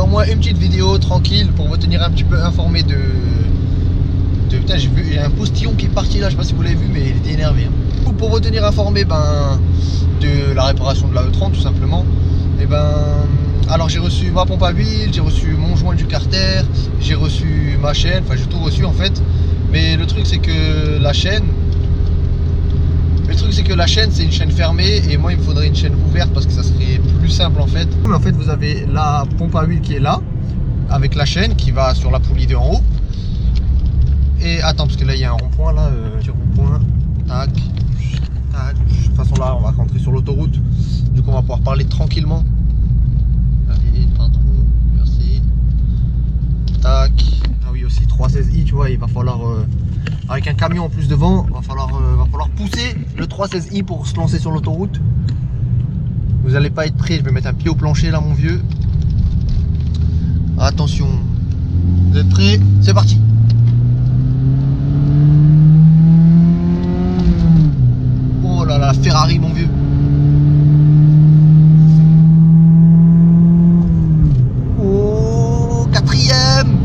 au moins une petite vidéo tranquille pour vous tenir un petit peu informé de putain, j'ai vu, il y a un postillon qui est parti là, je sais pas si vous l'avez vu, mais il était énervé. Pour vous tenir informé de la réparation de la E30 tout simplement. Et alors j'ai reçu ma pompe à huile, j'ai reçu mon joint du carter, j'ai reçu ma chaîne, enfin j'ai tout reçu en fait. Mais le truc c'est que la chaîne, c'est une chaîne fermée et moi il me faudrait une chaîne ouverte parce que ça serait plus simple en fait. Mais en fait vous avez la pompe à huile qui est là, avec la chaîne qui va sur la poulie de en haut. Et attends, parce que là il y a un rond-point là, petit rond-point, tac, tac. De toute façon là on va rentrer sur l'autoroute, du coup on va pouvoir parler tranquillement. Allez, pardon, merci. Tac, ah oui aussi 316i, tu vois, il va falloir, avec un camion en plus devant, va falloir pousser le 316i pour se lancer sur l'autoroute. Vous n'allez pas être prêt, je vais mettre un pied au plancher là mon vieux. Attention, vous êtes prêts? C'est parti. Oh là là, Ferrari mon vieux. Oh, quatrième.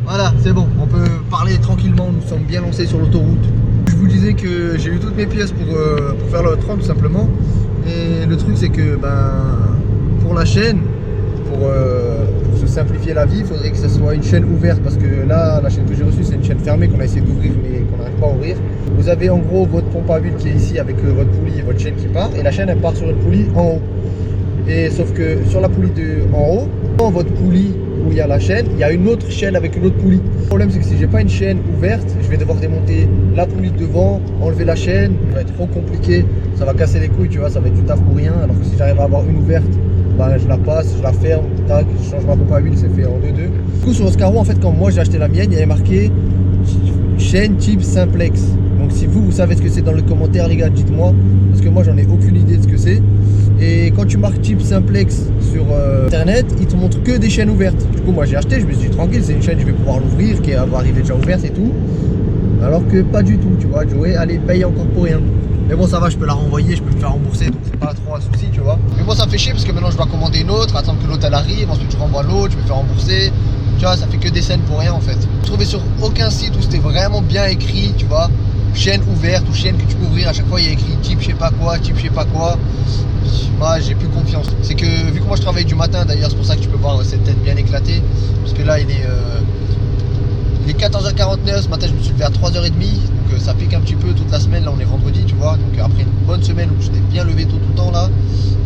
Voilà, c'est bon, on peut parler tranquillement, nous sommes bien lancés sur l'autoroute. Je vous disais que j'ai eu toutes mes pièces pour faire le 30 tout simplement. Et le truc c'est que pour la chaîne, pour se simplifier la vie, il faudrait que ce soit une chaîne ouverte parce que là, la chaîne que j'ai reçue, c'est une chaîne fermée qu'on a essayé d'ouvrir mais qu'on n'arrive pas à ouvrir. Vous avez en gros votre pompe à huile qui est ici avec votre poulie et votre chaîne qui part, et la chaîne elle part sur une poulie en haut. Et sauf que sur la poulie en haut, dans votre poulie où il y a la chaîne, il y a une autre chaîne avec une autre poulie. Le problème c'est que si j'ai pas une chaîne ouverte, je vais devoir démonter la poulie de devant, enlever la chaîne, ça va être trop compliqué, ça va casser les couilles, tu vois, ça va être du taf pour rien. Alors que si j'arrive à avoir une ouverte, je la passe, je la ferme, tac, je change ma pompe à huile, c'est fait en 2-2. Du coup sur Oscaro, en fait quand moi j'ai acheté la mienne, il y avait marqué chaîne type simplex. Donc si vous savez ce que c'est dans les commentaires les gars, dites-moi, parce que moi j'en ai aucune idée de ce que c'est. Et quand tu marques type simplex sur internet, il te montre que des chaînes ouvertes. Du coup moi j'ai acheté, je me suis dit tranquille, c'est une chaîne, je vais pouvoir l'ouvrir, qui va arriver déjà ouverte et tout. Alors que pas du tout, tu vois, Joey, allez, paye encore pour rien. Mais bon ça va, je peux la renvoyer, je peux me faire rembourser, donc c'est pas trop un souci, tu vois. Mais moi ça me fait chier parce que maintenant je dois commander une autre, attendre que l'autre elle arrive, ensuite je renvoie l'autre, je me fais rembourser. Tu vois, ça fait que des scènes pour rien en fait. Je trouvais sur aucun site où c'était vraiment bien écrit, tu vois, chaîne ouverte ou chaîne que tu peux ouvrir. À chaque fois il y a écrit type je sais pas quoi, type je sais pas quoi. Moi j'ai plus confiance. C'est que vu que moi je travaille du matin d'ailleurs, c'est pour ça que tu peux voir cette tête bien éclatée. Parce que là il est 14h49, ce matin je me suis levé à 3h30. Donc ça pique un petit peu toute la semaine, là on est vendredi tu vois. Donc après une bonne semaine où j'étais bien levé tout le temps là,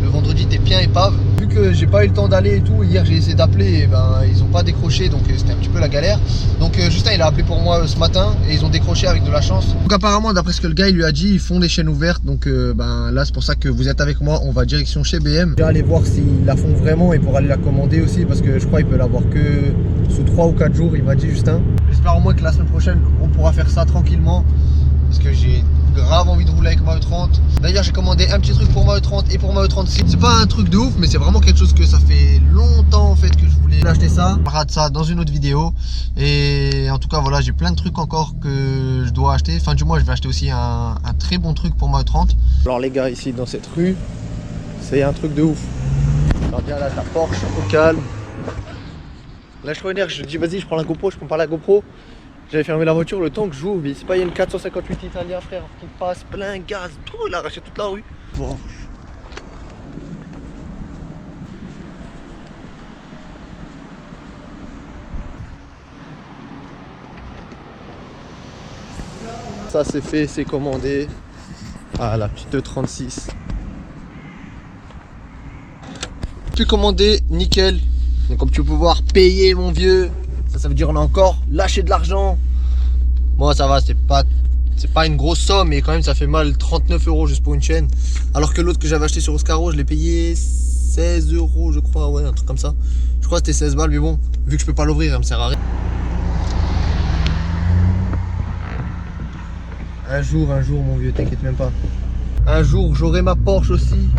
le vendredi t'es bien épave. Vu que j'ai pas eu le temps d'aller et tout, hier j'ai essayé d'appeler et ils ont pas décroché, donc c'était un petit peu la galère. Donc Justin il a appelé pour moi ce matin et ils ont décroché avec de la chance. Donc apparemment d'après ce que le gars il lui a dit, ils font des chaînes ouvertes. Donc là c'est pour ça que vous êtes avec moi, on va direction chez BM. Je vais aller voir s'ils la font vraiment et pour aller la commander aussi, parce que je crois qu'il peut l'avoir que sous 3 ou 4 jours, il m'a dit Justin. J'espère au moins que la semaine prochaine on pourra faire ça tranquillement, parce que j'ai grave envie de rouler avec ma E30. D'ailleurs j'ai commandé un petit truc pour ma E30 et pour ma E36. C'est pas un truc de ouf mais c'est vraiment quelque chose que ça fait longtemps en fait que je voulais acheter ça. On parlera de ça dans une autre vidéo. Et en tout cas voilà, j'ai plein de trucs encore que je dois acheter. Fin du mois je vais acheter aussi un très bon truc pour ma E30. Alors les gars, ici dans cette rue, c'est un truc de ouf. Alors bien là la Porsche au calme. Là je suis énervé, je dis vas-y je prends la GoPro, je prends pas la GoPro. J'avais fermé la voiture le temps que j'ouvre, mais c'est pas, il y a une 458 italien frère qui passe plein gaz, tout, il a arraché toute la rue. Bon. Ça c'est fait, c'est commandé. Ah la petite E36. Tout commandé, nickel. Donc comme tu peux voir, payer mon vieux. Ça veut dire on a encore lâché de l'argent. Moi ça va, c'est pas une grosse somme, mais quand même ça fait mal, 39 € juste pour une chaîne. Alors que l'autre que j'avais acheté sur Oscaro, je l'ai payé 16 € je crois, ouais, un truc comme ça. Je crois que c'était 16 balles, mais bon, vu que je peux pas l'ouvrir, ça me sert à rien. Un jour mon vieux, t'inquiète même pas. Un jour j'aurai ma Porsche aussi.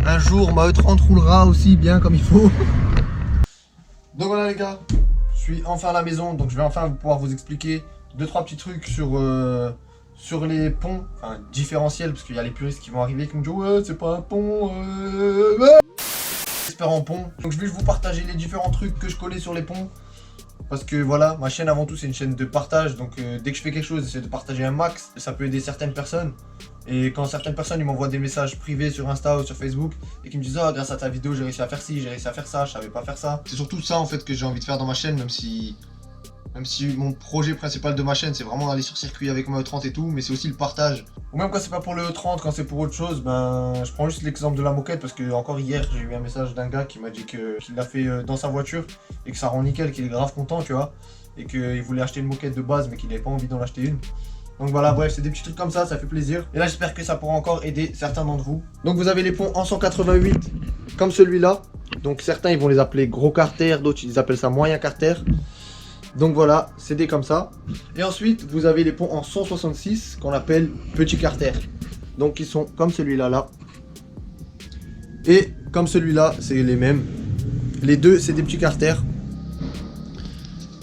Un jour ma E30 roulera aussi bien comme il faut. Donc voilà les gars, je suis enfin à la maison, donc je vais enfin pouvoir vous expliquer 2-3 petits trucs sur sur les ponts, enfin différentiels, parce qu'il y a les puristes qui vont arriver qui me disent ouais c'est pas un pont, j'espère en pont. Donc je vais vous partager les différents trucs que je connais sur les ponts. Parce que voilà, ma chaîne avant tout c'est une chaîne de partage, donc dès que je fais quelque chose, j'essaie de partager un max, ça peut aider certaines personnes. Et quand certaines personnes ils m'envoient des messages privés sur Insta ou sur Facebook et qui me disent ah grâce à ta vidéo j'ai réussi à faire ci, j'ai réussi à faire ça, je savais pas faire ça. C'est surtout ça en fait que j'ai envie de faire dans ma chaîne, même si mon projet principal de ma chaîne c'est vraiment d'aller sur circuit avec ma E30 et tout, mais c'est aussi le partage. Ou même quand c'est pas pour le E30, quand c'est pour autre chose, ben je prends juste l'exemple de la moquette parce que encore hier j'ai eu un message d'un gars qui m'a dit qu'il l'a fait dans sa voiture et que ça rend nickel, qu'il est grave content tu vois, et qu'il voulait acheter une moquette de base mais qu'il n'avait pas envie d'en acheter une. Donc voilà, bref, c'est des petits trucs comme ça fait plaisir. Et là j'espère que ça pourra encore aider certains d'entre vous. Donc vous avez les ponts en 188 comme celui-là. Donc certains ils vont les appeler gros carter, d'autres ils appellent ça moyen carter. Donc voilà, c'est des comme ça. Et ensuite, vous avez les ponts en 166 qu'on appelle petit carter. Donc ils sont comme celui-là là. Et comme celui-là, c'est les mêmes. Les deux, c'est des petits carters.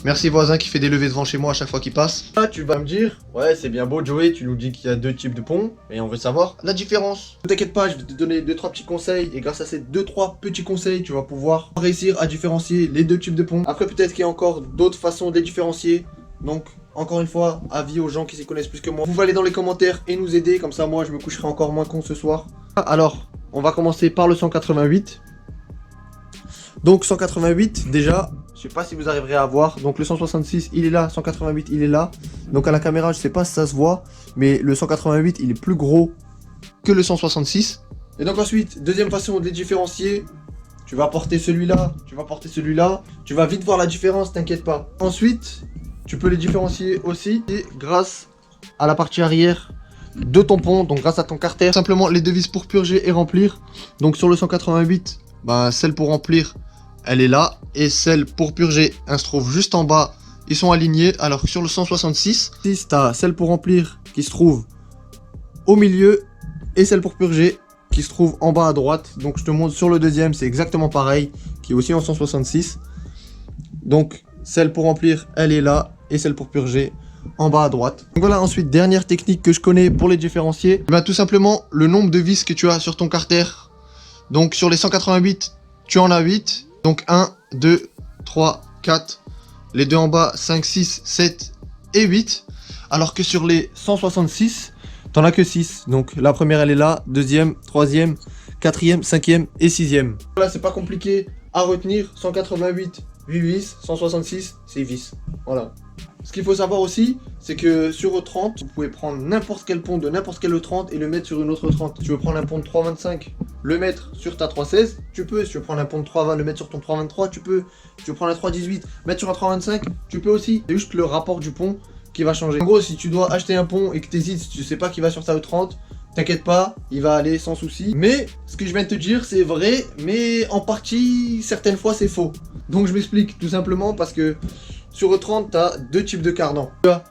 Merci voisin qui fait des levées devant chez moi à chaque fois qu'il passe. Là, tu vas me dire, ouais, c'est bien beau Joey, tu nous dis qu'il y a deux types de ponts, et on veut savoir la différence. Ne t'inquiète pas, je vais te donner 2-3 petits conseils, et grâce à ces 2-3 petits conseils, tu vas pouvoir réussir à différencier les deux types de ponts. Après, peut-être qu'il y a encore d'autres façons de les différencier. Donc, encore une fois, avis aux gens qui s'y connaissent plus que moi. Vous pouvez aller dans les commentaires et nous aider, comme ça, moi, je me coucherai encore moins con ce soir. Alors, on va commencer par le 188. Donc 188 déjà, je sais pas si vous arriverez à voir. Donc le 166 il est là, 188 il est là. Donc à la caméra je sais pas si ça se voit, mais le 188 il est plus gros que le 166. Et donc ensuite, deuxième façon de les différencier, tu vas porter celui-là, tu vas porter celui-là, tu vas vite voir la différence, t'inquiète pas. Ensuite, tu peux les différencier aussi et grâce à la partie arrière de ton pont, donc grâce à ton carter. Simplement les deux vis pour purger et remplir. Donc sur le 188, bah, celle pour remplir elle est là, et celle pour purger elle se trouve juste en bas, ils sont alignés. Alors que sur le 166, tu as celle pour remplir qui se trouve au milieu et celle pour purger qui se trouve en bas à droite. Donc je te montre sur le deuxième, c'est exactement pareil, qui est aussi en 166. Donc celle pour remplir elle est là et celle pour purger en bas à droite. Donc voilà, ensuite dernière technique que je connais pour les différencier, bah, tout simplement le nombre de vis que tu as sur ton carter. Donc sur les 188 tu en as 8. Donc 1, 2, 3, 4, les deux en bas, 5, 6, 7 et 8. Alors que sur les 166, t'en as que 6. Donc la première elle est là, deuxième, troisième, quatrième, cinquième et sixième. Voilà, c'est pas compliqué à retenir. 188, 8 vis, 166, c'est vis. Voilà. Ce qu'il faut savoir aussi, c'est que sur E30, vous pouvez prendre n'importe quel pont de n'importe quel E30 et le mettre sur une autre E30. Si tu veux prendre un pont de 3,25, le mettre sur ta 3,16, tu peux. Si tu veux prendre un pont de 3,20, le mettre sur ton 3,23, tu peux. Si tu veux prendre un 3,18, mettre sur un 3,25, tu peux aussi. C'est juste le rapport du pont qui va changer. En gros, si tu dois acheter un pont et que tu hésites, si tu sais pas qui va sur ta E30, t'inquiète pas, il va aller sans souci. Mais ce que je viens de te dire, c'est vrai, mais en partie, certaines fois, c'est faux. Donc je m'explique tout simplement parce que sur E30, tu as deux types de cardans. Tu as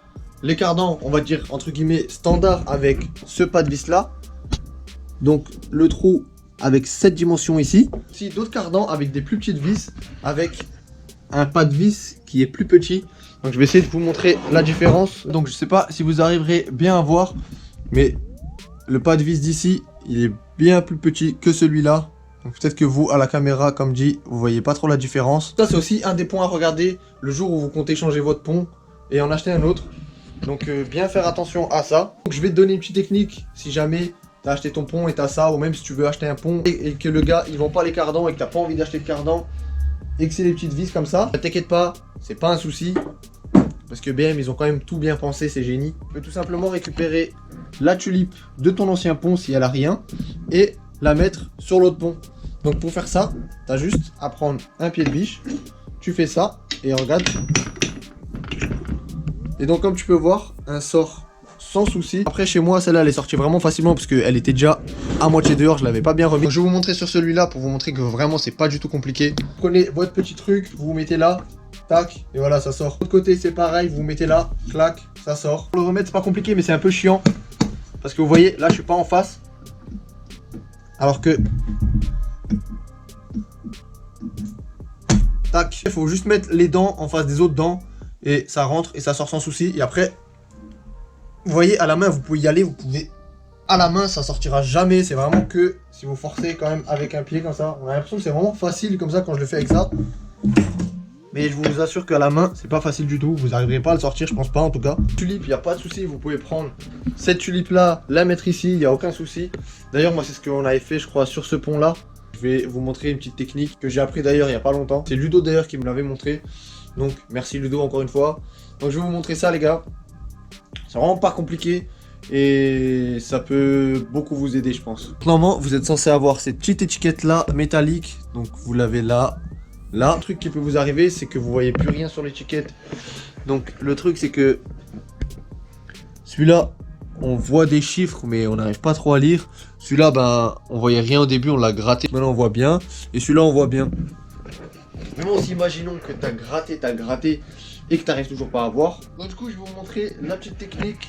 les cardans, on va dire, entre guillemets, standard avec ce pas de vis là. Donc le trou avec cette dimension ici. Si d'autres cardans avec des plus petites vis, avec un pas de vis qui est plus petit. Donc je vais essayer de vous montrer la différence. Donc je sais pas si vous arriverez bien à voir, mais le pas de vis d'ici, il est bien plus petit que celui-là. Donc peut-être que vous, à la caméra, comme dit, vous voyez pas trop la différence. Ça, c'est aussi un des points à regarder le jour où vous comptez changer votre pont et en acheter un autre. Donc bien faire attention à ça. Donc je vais te donner une petite technique si jamais tu as acheté ton pont et tu as ça, ou même si tu veux acheter un pont et que le gars, il vend pas les cardans et que tu n'as pas envie d'acheter de cardans et que c'est des petites vis comme ça. T'inquiète pas, c'est pas un souci. Parce que BM, ils ont quand même tout bien pensé, c'est génie. Tu peux tout simplement récupérer la tulipe de ton ancien pont si elle a rien et la mettre sur l'autre pont. Donc pour faire ça, tu as juste à prendre un pied de biche, tu fais ça et regarde. Et donc comme tu peux voir, un sort sans souci. Après chez moi, celle-là elle est sortie vraiment facilement parce qu'elle était déjà à moitié dehors, je l'avais pas bien remis. Donc, je vais vous montrer sur celui-là pour vous montrer que vraiment c'est pas du tout compliqué. Prenez votre petit truc, vous vous mettez là, tac, et voilà ça sort. De l'autre côté c'est pareil, vous vous mettez là, clac, ça sort. Pour le remettre c'est pas compliqué mais c'est un peu chiant. Parce que vous voyez, là je suis pas en face. Alors que... Tac, il faut juste mettre les dents en face des autres dents. Et ça rentre et ça sort sans souci. Et après, Vous voyez, à la main, vous pouvez y aller, vous pouvez... À la main, ça sortira jamais. C'est vraiment que si vous forcez quand même avec un pied comme ça. On a l'impression que c'est vraiment facile comme ça quand je le fais avec ça. Mais je vous assure qu'à la main, c'est pas facile du tout. Vous n'arriverez pas à le sortir, je pense pas en tout cas. Tulipe, il n'y a pas de souci. Vous pouvez prendre cette tulipe là, la mettre ici, il n'y a aucun souci. D'ailleurs, moi, c'est ce qu'on avait fait, je crois, sur ce pont là. Je vais vous montrer une petite technique que j'ai appris d'ailleurs il n'y a pas longtemps. C'est Ludo d'ailleurs qui me l'avait montré. Donc, merci Ludo encore une fois. Donc, je vais vous montrer ça, les gars. C'est vraiment pas compliqué. Et ça peut beaucoup vous aider, je pense. Normalement, vous êtes censé avoir cette petite étiquette là, métallique. Donc, vous l'avez là. Là, le truc qui peut vous arriver, c'est que vous voyez plus rien sur l'étiquette. Donc, le truc, c'est que celui-là, on voit des chiffres, mais on n'arrive pas trop à lire. Celui-là, ben, on voyait rien au début, on l'a gratté. Maintenant, on voit bien. Et celui-là, on voit bien. Mais bon, imaginons que tu as gratté et que tu n'arrives toujours pas à voir. Donc, du coup, je vais vous montrer la petite technique.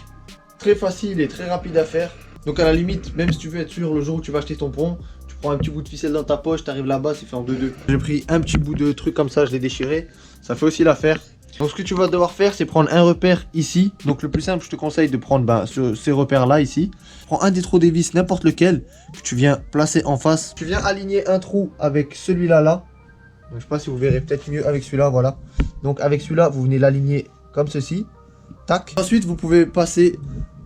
Très facile et très rapide à faire. Donc à la limite, même si tu veux être sûr le jour où tu vas acheter ton pont, tu prends un petit bout de ficelle dans ta poche, tu arrives là-bas, c'est fait en 2-2. J'ai pris un petit bout de truc comme ça, je l'ai déchiré. Ça fait aussi l'affaire. Donc ce que tu vas devoir faire, c'est prendre un repère ici. Donc le plus simple, je te conseille de prendre ces repères-là ici. Prends un des trous des vis, n'importe lequel, que tu viens placer en face. Tu viens aligner un trou avec celui-là là. Donc, je sais pas si vous verrez peut-être mieux avec celui-là, voilà. Donc avec celui-là, vous venez l'aligner comme ceci. Tac. Ensuite, vous pouvez passer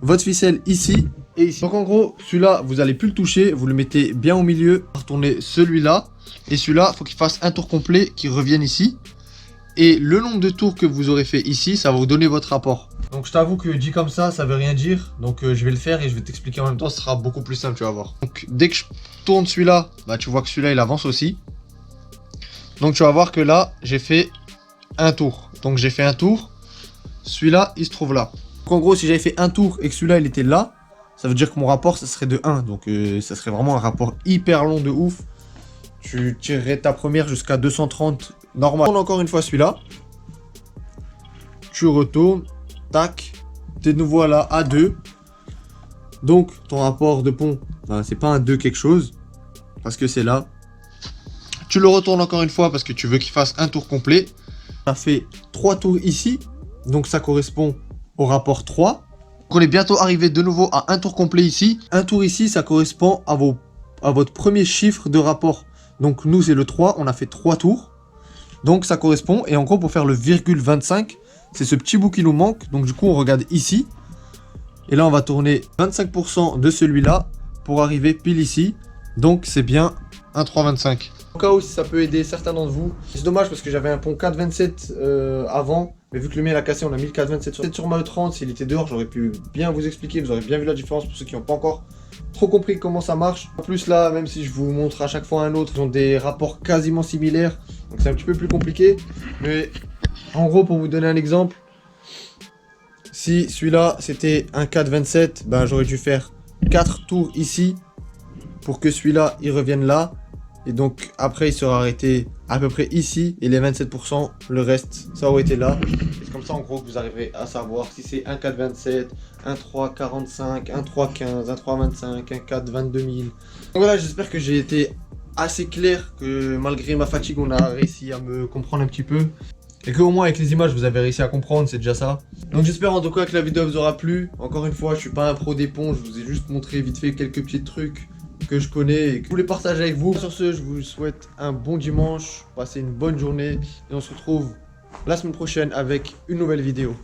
votre ficelle ici et ici. Donc en gros, celui-là, vous n'allez plus le toucher. Vous le mettez bien au milieu. Retournez celui-là. Et celui-là, il faut qu'il fasse un tour complet, qu'il revienne ici. Et le nombre de tours que vous aurez fait ici, ça va vous donner votre rapport. Donc je t'avoue que dit comme ça veut rien dire. Donc je vais le faire et je vais t'expliquer en même temps. Ce sera beaucoup plus simple, tu vas voir. Donc dès que je tourne celui-là, bah, tu vois que celui-là, il avance aussi. Donc tu vas voir que là, j'ai fait un tour. Donc j'ai fait un tour. Celui-là, il se trouve là. Donc en gros, si j'avais fait un tour et que celui-là, il était là, ça veut dire que mon rapport, ça serait de 1. Donc ça serait vraiment un rapport hyper long de ouf. Tu tirerais ta première jusqu'à 230 normal. On tourne encore une fois celui-là. Tu retournes. Tac. T'es de nouveau là à 2. Donc ton rapport de pont, ben, c'est pas un 2 quelque chose. Parce que c'est là. Tu le retournes encore une fois parce que tu veux qu'il fasse un tour complet. On a fait 3 tours ici. Donc ça correspond au rapport 3. Donc on est bientôt arrivé de nouveau à un tour complet ici. Un tour ici, ça correspond à votre premier chiffre de rapport. Donc nous c'est le 3, on a fait 3 tours. Donc ça correspond. Et en gros pour faire le virgule 25, c'est ce petit bout qui nous manque. Donc du coup on regarde ici. Et là on va tourner 25% de celui-là pour arriver pile ici. Donc c'est bien un 3,25. Au cas où si ça peut aider certains d'entre vous. C'est dommage parce que j'avais un pont 4,27 avant. Mais vu que le mien l'a cassé, on a mis le 4,27 sur ma E30. S'il était dehors, j'aurais pu bien vous expliquer. Vous aurez bien vu la différence pour ceux qui n'ont pas encore trop compris comment ça marche. En plus là, même si je vous montre à chaque fois un autre, ils ont des rapports quasiment similaires. Donc c'est un petit peu plus compliqué. Mais en gros, pour vous donner un exemple, si celui-là c'était un 4,27, ben j'aurais dû faire 4 tours ici pour que celui-là il revienne là. Et donc après il sera arrêté à peu près ici. Et les 27%, le reste, ça aurait été là. C'est comme ça en gros que vous arriverez à savoir si c'est un 4,27, un 3,45, un 3,15, un 3,25, un 4,22 000. Donc voilà, j'espère que j'ai été assez clair, que malgré ma fatigue on a réussi à me comprendre un petit peu. Et qu'au moins avec les images vous avez réussi à comprendre, c'est déjà ça. Donc j'espère en tout cas que la vidéo vous aura plu. Encore une fois, je suis pas un pro des ponts, je vous ai juste montré vite fait quelques petits trucs que je connais et que je voulais partager avec vous. Sur ce, je vous souhaite un bon dimanche, passez une bonne journée et on se retrouve la semaine prochaine avec une nouvelle vidéo.